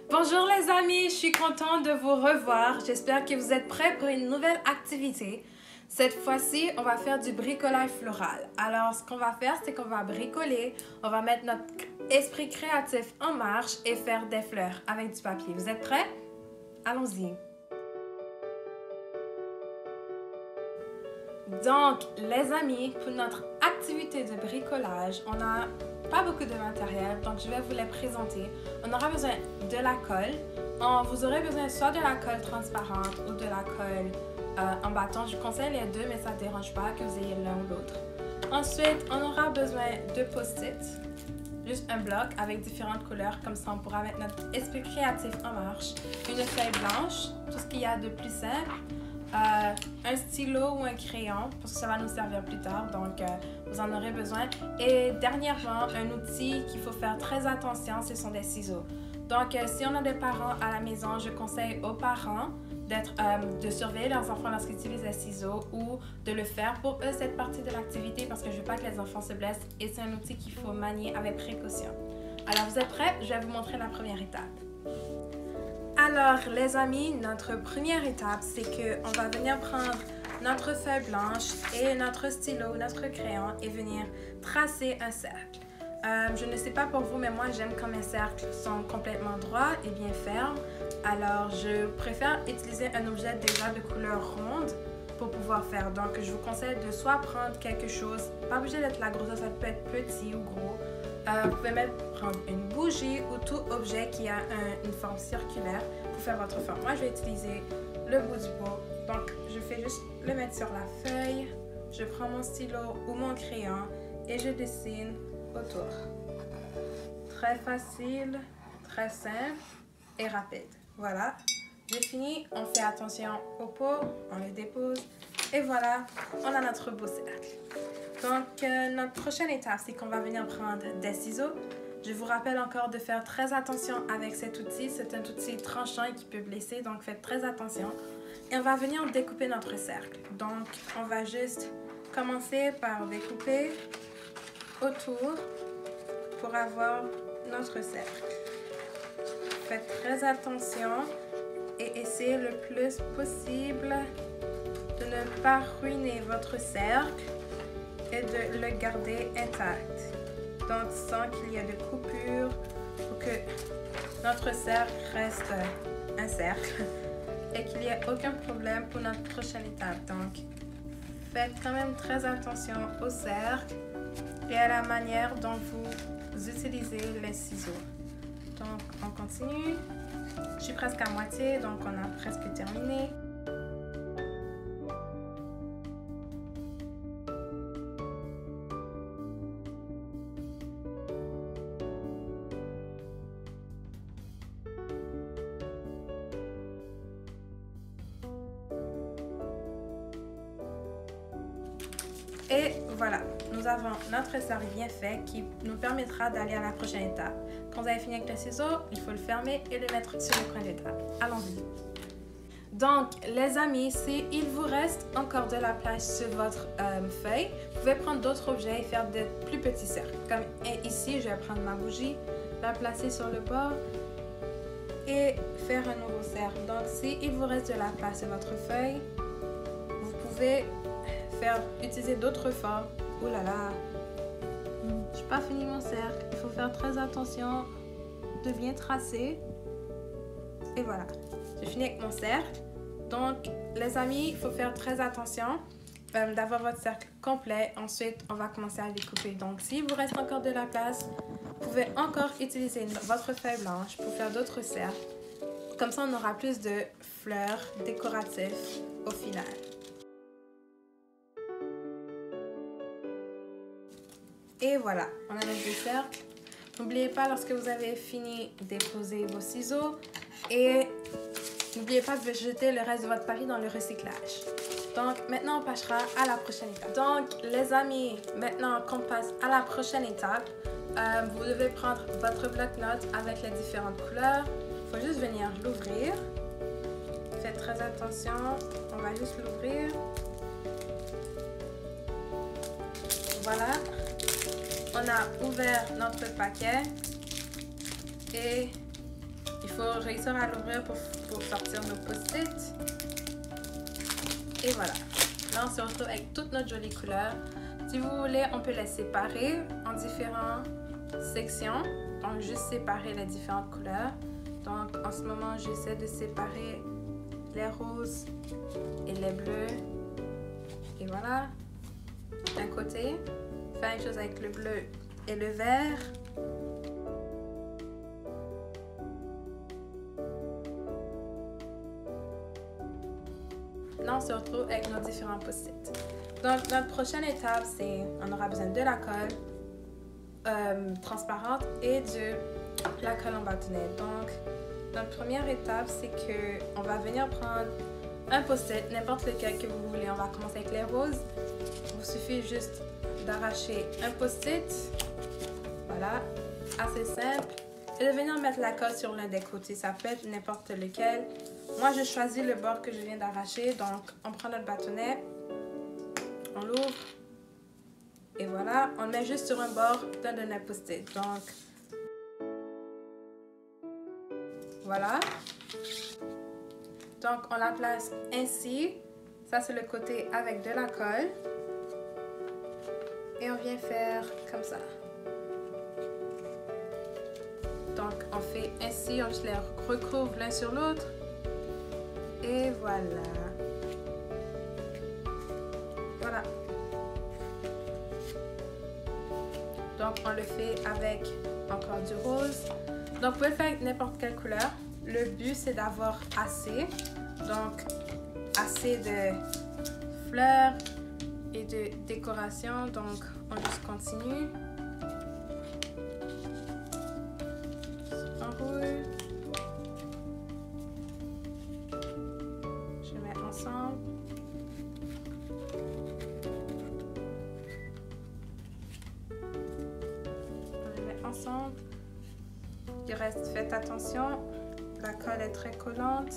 Bonjour les amis, je suis contente de vous revoir. J'espère que vous êtes prêts pour une nouvelle activité. Cette fois-ci, on va faire du bricolage floral. Alors, ce qu'on va faire, c'est qu'on va bricoler, on va mettre notre esprit créatif en marche et faire des fleurs avec du papier. Vous êtes prêts? Allons-y. Donc, les amis, pour notre activité de bricolage, on n'a pas beaucoup de matériel, donc je vais vous les présenter. On aura besoin de la colle. Vous aurez besoin soit de la colle transparente ou de la colle en bâton. Je conseille les deux, mais ça ne dérange pas que vous ayez l'un ou l'autre. Ensuite, on aura besoin de post-it, juste un bloc avec différentes couleurs, comme ça on pourra mettre notre esprit créatif en marche. Une feuille blanche, tout ce qu'il y a de plus simple. Un stylo ou un crayon, parce que ça va nous servir plus tard, donc vous en aurez besoin. Et dernièrement, un outil qu'il faut faire très attention, ce sont des ciseaux. Donc, si on a des parents à la maison, je conseille aux parents de surveiller leurs enfants lorsqu'ils utilisent les ciseaux ou de le faire pour eux cette partie de l'activité parce que je ne veux pas que les enfants se blessent et c'est un outil qu'il faut manier avec précaution. Alors, vous êtes prêts? Je vais vous montrer la première étape. Alors, les amis, notre première étape, c'est qu'on va venir prendre notre feuille blanche et notre stylo, notre crayon et venir tracer un cercle. Je ne sais pas pour vous, mais moi, j'aime quand mes cercles sont complètement droits et bien fermes. Alors, je préfère utiliser un objet déjà de couleur ronde pour pouvoir faire. Donc, je vous conseille de soit prendre quelque chose, pas obligé d'être la grosseur, ça peut être petit ou gros. Vous pouvez même prendre une bougie ou tout objet qui a une forme circulaire pour faire votre forme. Moi, je vais utiliser le bout du bout. Donc, je fais juste le mettre sur la feuille. Je prends mon stylo ou mon crayon et je dessine autour. Très facile, très simple et rapide. Voilà. J'ai fini. On fait attention au pot. On le dépose. Et voilà, on a notre beau cercle. Donc, notre prochaine étape, c'est qu'on va venir prendre des ciseaux. Je vous rappelle encore de faire très attention avec cet outil. C'est un outil tranchant et qui peut blesser, donc faites très attention. Et on va venir découper notre cercle. Donc, on va juste commencer par découper autour pour avoir notre cercle. Faites très attention et essayez le plus possible de ne pas ruiner votre cercle et de le garder intact. Donc, sans qu'il y ait de coupures pour que notre cercle reste un cercle et qu'il n'y ait aucun problème pour notre prochaine étape. Donc, faites quand même très attention au cercle et à la manière dont vous utilisez les ciseaux. Donc, on continue. Je suis presque à moitié, donc on a presque terminé. Et voilà, nous avons notre cercle bien fait qui nous permettra d'aller à la prochaine étape. Quand vous avez fini avec le ciseau, il faut le fermer et le mettre sur le coin de table. Allons-y. Donc, les amis, s'il vous reste encore de la place sur votre feuille, vous pouvez prendre d'autres objets et faire de plus petits cercles. Comme ici, je vais prendre ma bougie, la placer sur le bord et faire un nouveau cercle. Donc, s'il vous reste de la place sur votre feuille, vous pouvez utiliser d'autres formes. Oh là là, je n'ai pas fini mon cercle. Il faut faire très attention de bien tracer. Et voilà, j'ai fini avec mon cercle. Donc, les amis, il faut faire très attention d'avoir votre cercle complet. Ensuite, on va commencer à découper. Donc, s'il vous reste encore de la place, vous pouvez encore utiliser votre feuille blanche pour faire d'autres cercles. Comme ça, on aura plus de fleurs décoratives au final. Et voilà, on a notre deux cercles. N'oubliez pas, lorsque vous avez fini, déposer vos ciseaux et n'oubliez pas de jeter le reste de votre papier dans le recyclage. Donc, maintenant, on passera à la prochaine étape. Donc, les amis, maintenant qu'on passe à la prochaine étape, vous devez prendre votre bloc-notes avec les différentes couleurs. Il faut juste venir l'ouvrir. Faites très attention, on va juste l'ouvrir. Voilà. On a ouvert notre paquet et il faut réussir à l'ouvrir pour sortir nos post-it. Et voilà. Là, on se retrouve avec toute notre jolie couleur. Si vous voulez, on peut les séparer en différentes sections. Donc, juste séparer les différentes couleurs. Donc, en ce moment, j'essaie de séparer les roses et les bleus. Et voilà. D'un côté. Faire la même chose avec le bleu et le vert. Là, on se retrouve avec nos différents post-it. Donc, notre prochaine étape, c'est on aura besoin de la colle transparente et de la colle en bâtonnet. Donc, notre première étape, c'est que on va venir prendre un post-it, n'importe lequel que vous voulez. On va commencer avec les roses. Il vous suffit juste d'arracher un post-it. Voilà, assez simple. Et de venir mettre la colle sur l'un des côtés. Ça peut être n'importe lequel. Moi, je choisis le bord que je viens d'arracher. Donc, on prend notre bâtonnet. On l'ouvre. Et voilà, on le met juste sur un bord d'un de nos post-it. Donc, voilà. Donc, on la place ainsi. Ça, c'est le côté avec de la colle. Et on vient faire comme ça. Donc, on fait ainsi, on juste les recouvre l'un sur l'autre. Et voilà. Voilà. Donc, on le fait avec encore du rose. Donc, vous pouvez le faire avec n'importe quelle couleur. Le but, c'est d'avoir assez. Donc, assez de fleurs et de décoration. Donc, on juste continue. Enroule. Je mets ensemble. On les met ensemble. Il reste, faites attention. La colle est très collante.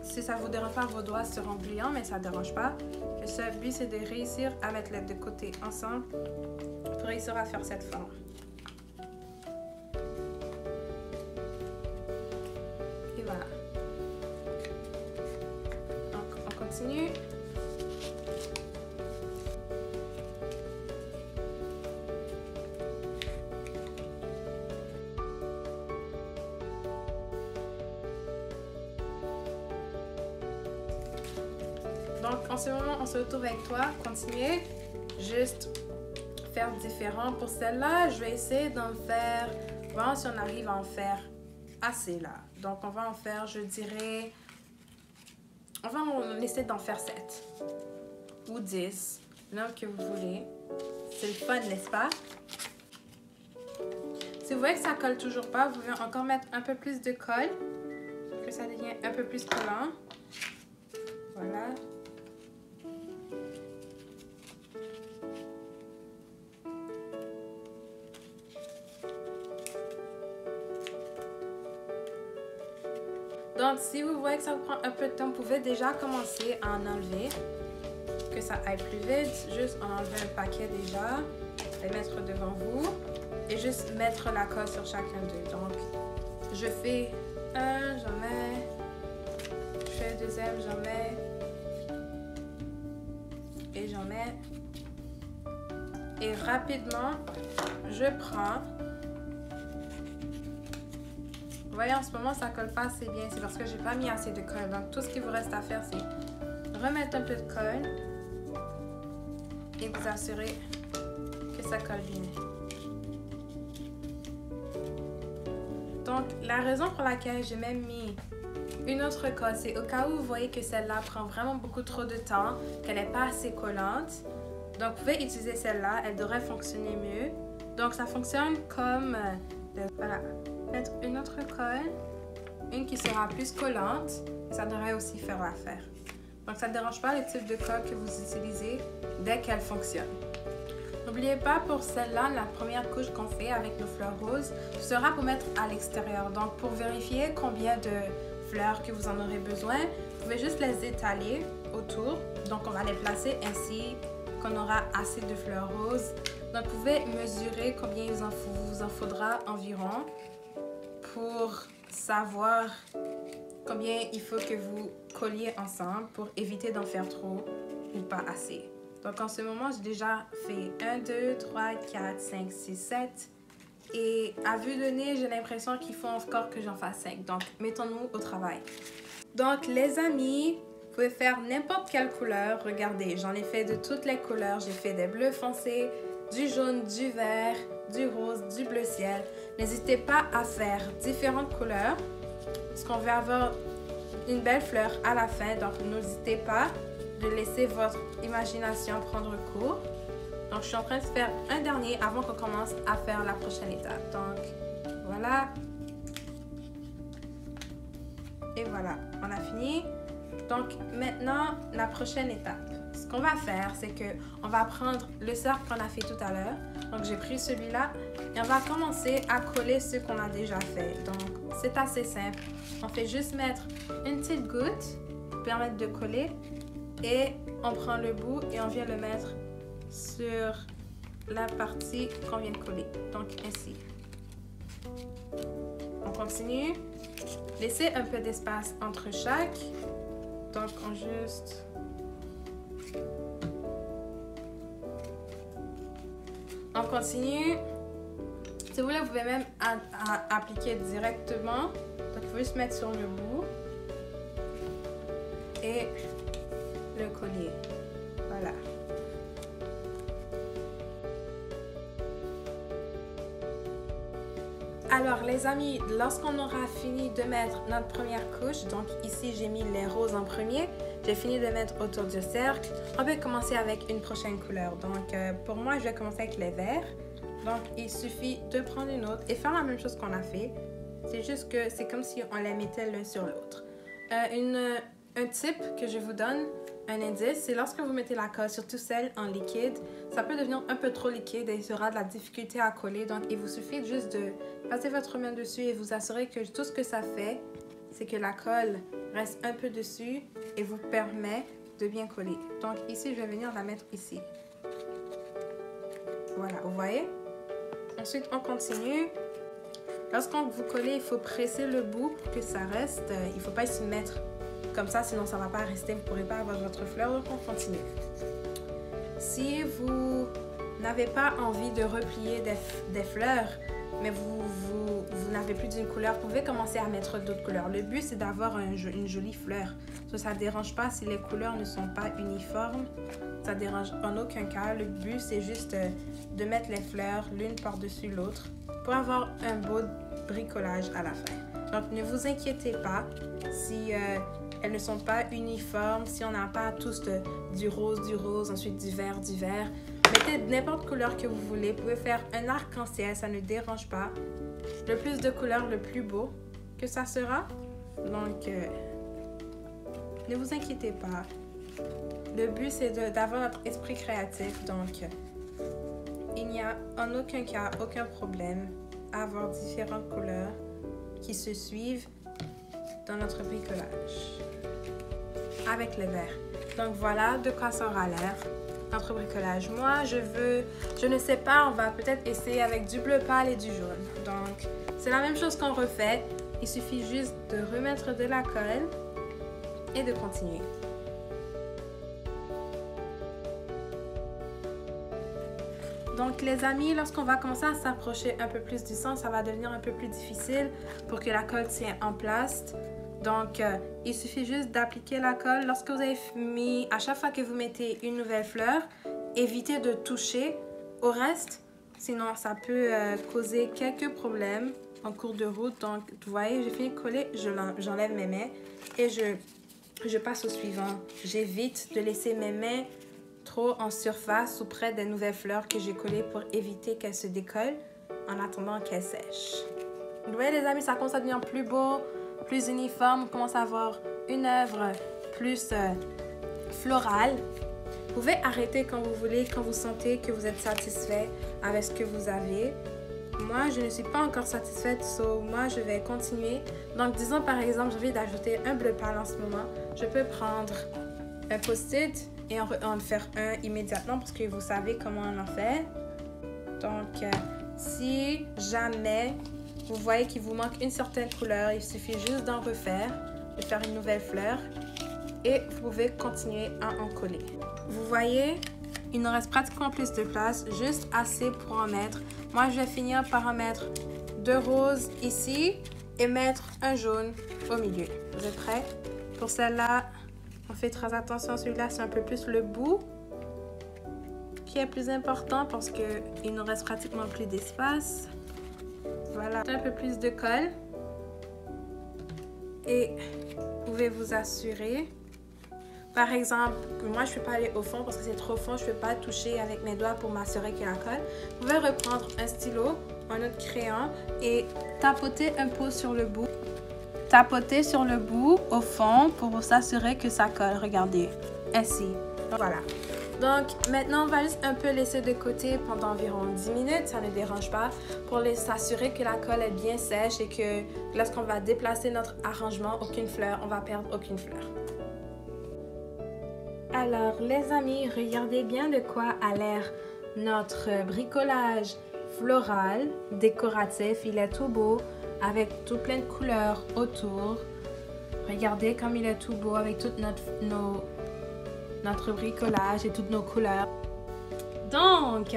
Si ça ne vous dérange pas, vos doigts seront gluants, mais ça ne dérange pas. Le seul but, c'est de réussir à mettre les deux côtés ensemble pour réussir à faire cette forme. Et voilà. Donc, on continue. Donc, en ce moment, on se retrouve avec toi. Continuez. Juste faire différent. Pour celle-là, je vais essayer d'en faire... Voir si on arrive à en faire assez là. Donc, on va en faire, je dirais... On essaie d'en faire 7. Ou 10. L'un que vous voulez. C'est le fun, n'est-ce pas? Si vous voyez que ça colle toujours pas, vous pouvez encore mettre un peu plus de colle. Que ça devient un peu plus collant. Voilà. Donc, si vous voyez que ça vous prend un peu de temps, vous pouvez déjà commencer à en enlever. Que ça aille plus vite. Juste en enlever un paquet déjà. Les mettre devant vous. Et juste mettre la colle sur chacun d'eux. Donc, je fais un, j'en mets. Je fais le deuxième, j'en mets. Et j'en mets. Et rapidement, je prends. Vous voyez, en ce moment, ça colle pas assez bien. C'est parce que j'ai pas mis assez de colle. Donc, tout ce qu'il vous reste à faire, c'est remettre un peu de colle et vous assurer que ça colle bien. Donc, la raison pour laquelle j'ai même mis une autre colle, c'est au cas où vous voyez que celle-là prend vraiment beaucoup trop de temps, qu'elle n'est pas assez collante. Donc, vous pouvez utiliser celle-là. Elle devrait fonctionner mieux. Donc, ça fonctionne comme... voilà. Mettre une autre colle, une qui sera plus collante, et ça devrait aussi faire l'affaire. Donc ça ne dérange pas le type de colle que vous utilisez dès qu'elle fonctionne. N'oubliez pas pour celle-là, la première couche qu'on fait avec nos fleurs roses sera pour mettre à l'extérieur. Donc pour vérifier combien de fleurs que vous en aurez besoin, vous pouvez juste les étaler autour. Donc on va les placer ainsi qu'on aura assez de fleurs roses. Donc vous pouvez mesurer combien il vous en faudra environ pour savoir combien il faut que vous colliez ensemble pour éviter d'en faire trop ou pas assez. Donc en ce moment, j'ai déjà fait 1, 2, 3, 4, 5, 6, 7. Et à vue de nez, j'ai l'impression qu'il faut encore que j'en fasse 5. Donc mettons-nous au travail. Donc les amis, vous pouvez faire n'importe quelle couleur. Regardez, j'en ai fait de toutes les couleurs. J'ai fait des bleus foncés, du jaune, du vert, du rose, du bleu ciel. N'hésitez pas à faire différentes couleurs parce qu'on veut avoir une belle fleur à la fin. Donc n'hésitez pas de laisser votre imagination prendre cours. Donc je suis en train de faire un dernier avant qu'on commence à faire la prochaine étape. Donc voilà. Et voilà, on a fini. Donc maintenant, la prochaine étape. Ce qu'on va faire, c'est qu'on va prendre le cercle qu'on a fait tout à l'heure. Donc j'ai pris celui-là et on va commencer à coller ce qu'on a déjà fait. Donc c'est assez simple. On fait juste mettre une petite goutte pour permettre de coller. Et on prend le bout et on vient le mettre sur la partie qu'on vient de coller. Donc ainsi. On continue. Laissez un peu d'espace entre chaque. Donc on juste... On continue. Si vous voulez, vous pouvez même appliquer directement. Donc il faut juste mettre sur le bout. Et le coller. Voilà. Alors les amis, lorsqu'on aura fini de mettre notre première couche, donc ici j'ai mis les roses en premier, j'ai fini de mettre autour du cercle, on peut commencer avec une prochaine couleur. Donc pour moi, je vais commencer avec les verts. Donc il suffit de prendre une autre et faire la même chose qu'on a fait. C'est juste que c'est comme si on les mettait l'un sur l'autre. Un tip que je vous donne, un indice, c'est lorsque vous mettez la colle, surtout celle en liquide, ça peut devenir un peu trop liquide et il y aura de la difficulté à coller. Donc, il vous suffit juste de passer votre main dessus et vous assurer que tout ce que ça fait, c'est que la colle reste un peu dessus et vous permet de bien coller. Donc, ici, je vais venir la mettre ici. Voilà, vous voyez? Ensuite, on continue. Lorsqu'on vous collez, il faut presser le bout pour que ça reste. Il ne faut pas se mettre comme ça, sinon ça ne va pas rester, vous ne pourrez pas avoir votre fleur, donc on continue. Si vous n'avez pas envie de replier des fleurs, mais vous n'avez plus d'une couleur, vous pouvez commencer à mettre d'autres couleurs. Le but, c'est d'avoir une jolie fleur. Ça ne dérange pas si les couleurs ne sont pas uniformes. Ça ne dérange en aucun cas. Le but, c'est juste de mettre les fleurs l'une par-dessus l'autre pour avoir un beau bricolage à la fin. Donc, ne vous inquiétez pas si... elles ne sont pas uniformes, si on n'a pas tous du rose, ensuite du vert. Mettez n'importe couleur que vous voulez. Vous pouvez faire un arc-en-ciel, ça ne dérange pas. Le plus de couleurs, le plus beau que ça sera. Donc, ne vous inquiétez pas. Le but, c'est d'avoir notre esprit créatif. Donc, il n'y a en aucun cas, aucun problème à avoir différentes couleurs qui se suivent dans notre bricolage avec les verts. Donc voilà de quoi ça aura l'air notre bricolage. Moi je ne sais pas, on va peut-être essayer avec du bleu pâle et du jaune. Donc c'est la même chose qu'on refait, il suffit juste de remettre de la colle et de continuer. Donc les amis, lorsqu'on va commencer à s'approcher un peu plus du centre, ça va devenir un peu plus difficile pour que la colle tienne en place. Donc il suffit juste d'appliquer la colle. Lorsque vous avez mis, à chaque fois que vous mettez une nouvelle fleur, évitez de toucher au reste. Sinon ça peut causer quelques problèmes en cours de route. Donc vous voyez, j'ai fini de coller, j'enlève mes mains et je passe au suivant. J'évite de laisser mes mains trop en surface ou près des nouvelles fleurs que j'ai collées pour éviter qu'elles se décollent en attendant qu'elles sèchent. Vous voyez les amis, ça commence à devenir plus beau, plus uniforme, on commence à avoir une œuvre plus florale. Vous pouvez arrêter quand vous voulez, quand vous sentez que vous êtes satisfait avec ce que vous avez. Moi, je ne suis pas encore satisfaite, moi je vais continuer. Donc disons par exemple, j'ai envie d'ajouter un bleu pâle en ce moment. Je peux prendre un post-it et en faire un immédiatement parce que vous savez comment on en fait. Donc, si jamais vous voyez qu'il vous manque une certaine couleur, il suffit juste d'en refaire, de faire une nouvelle fleur et vous pouvez continuer à en coller. Vous voyez, il nous reste pratiquement plus de place, juste assez pour en mettre. Moi, je vais finir par en mettre 2 roses ici et mettre un jaune au milieu. Vous êtes prêts? Pour celle-là, on fait très attention. Celui-là, c'est un peu plus le bout qui est plus important parce qu'il nous reste pratiquement plus d'espace. Voilà, un peu plus de colle. Et vous pouvez vous assurer. Par exemple, moi je ne peux pas aller au fond parce que c'est trop fond. Je ne peux pas toucher avec mes doigts pour m'assurer qu'il y a la colle. Vous pouvez reprendre un stylo, un autre crayon et tapoter un peu sur le bout. Tapoter sur le bout au fond pour s'assurer que ça colle. Regardez, ainsi. Voilà. Donc maintenant, on va juste un peu laisser de côté pendant environ 10 minutes, ça ne dérange pas, pour s'assurer que la colle est bien sèche et que lorsqu'on va déplacer notre arrangement, aucune fleur, on va perdre aucune fleur. Alors les amis, regardez bien de quoi a l'air notre bricolage floral, décoratif. Il est tout beau avec tout plein de couleurs autour. Regardez comme il est tout beau avec tout notre bricolage et toutes nos couleurs. Donc,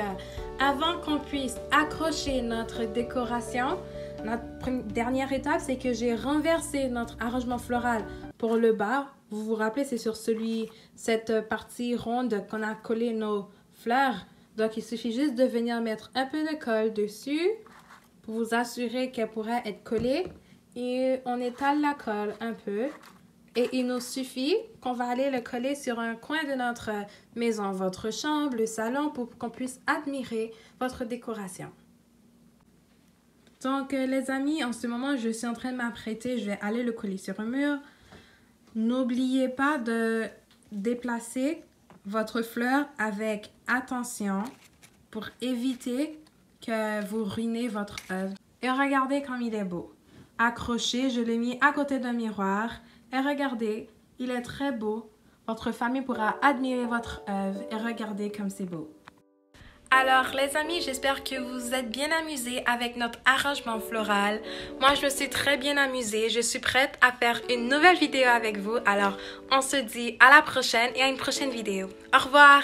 avant qu'on puisse accrocher notre décoration, notre dernière étape, c'est que j'ai renversé notre arrangement floral pour le bas. Vous vous rappelez, c'est sur cette partie ronde qu'on a collé nos fleurs. Donc, il suffit juste de venir mettre un peu de colle dessus pour vous assurer qu'elle pourrait être collée. Et on étale la colle un peu. Et il nous suffit qu'on va aller le coller sur un coin de notre maison, votre chambre, le salon, pour qu'on puisse admirer votre décoration. Donc, les amis, en ce moment, je suis en train de m'apprêter. Je vais aller le coller sur un mur. N'oubliez pas de déplacer votre fleur avec attention pour éviter que vous ruinez votre œuvre. Et regardez comme il est beau. Accroché, je l'ai mis à côté d'un miroir. Et regardez, il est très beau. Votre famille pourra admirer votre œuvre et regarder comme c'est beau. Alors les amis, j'espère que vous êtes bien amusés avec notre arrangement floral. Moi, je me suis très bien amusée. Je suis prête à faire une nouvelle vidéo avec vous. Alors, on se dit à la prochaine et à une prochaine vidéo. Au revoir!